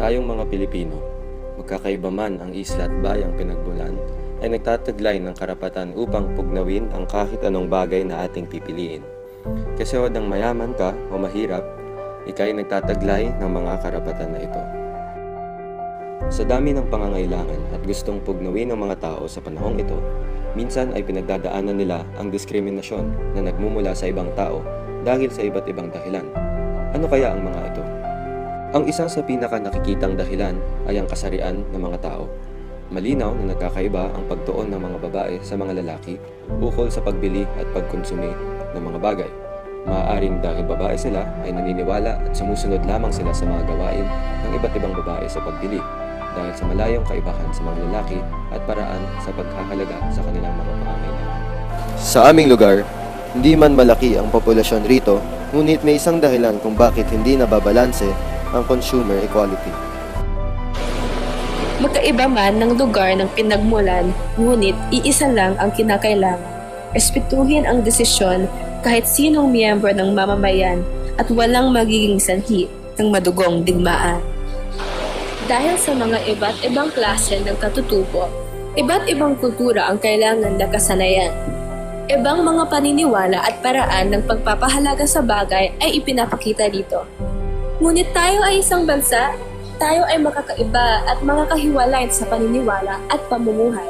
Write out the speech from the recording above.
Tayong mga Pilipino, magkakaiba man ang isla at bayang pinagmulan, ay nagtataglay ng karapatan upang pugnawin ang kahit anong bagay na ating pipiliin. Kasi wadang mayaman ka o mahirap, ikay nagtataglay ng mga karapatan na ito. Sa dami ng pangangailangan at gustong pugnawin ng mga tao sa panahong ito, minsan ay pinagdadaanan nila ang diskriminasyon na nagmumula sa ibang tao dahil sa iba't ibang dahilan. Ano kaya ang mga ito? Ang isa sa pinaka-nakikitang dahilan ay ang kasarian ng mga tao. Malinaw na nagkakaiba ang pagtuon ng mga babae sa mga lalaki ukol sa pagbili at pagkonsumi ng mga bagay. Maaaring dahil babae sila ay naniniwala at sumusunod lamang sila sa mga gawain ng iba't ibang babae sa pagbili dahil sa malayong kaibahan sa mga lalaki at paraan sa paghahalaga sa kanilang mga pangangailangan. Sa aming lugar, hindi man malaki ang populasyon rito, ngunit may isang dahilan kung bakit hindi nababalanse ang consumer equality. Magkaiba man ng lugar ng pinagmulan, ngunit iisa lang ang kinakailangan. Respetuhin ang desisyon kahit sinong miyembro ng mamamayan at walang magiging sanhi ng madugong digmaan. Dahil sa mga iba't ibang klase ng katutubo, iba't ibang kultura ang kailangan na kasanayan. Ibang mga paniniwala at paraan ng pagpapahalaga sa bagay ay ipinapakita dito. Ngunit tayo ay isang bansa, tayo ay makakaiba at makakahiwalay sa paniniwala at pamumuhay.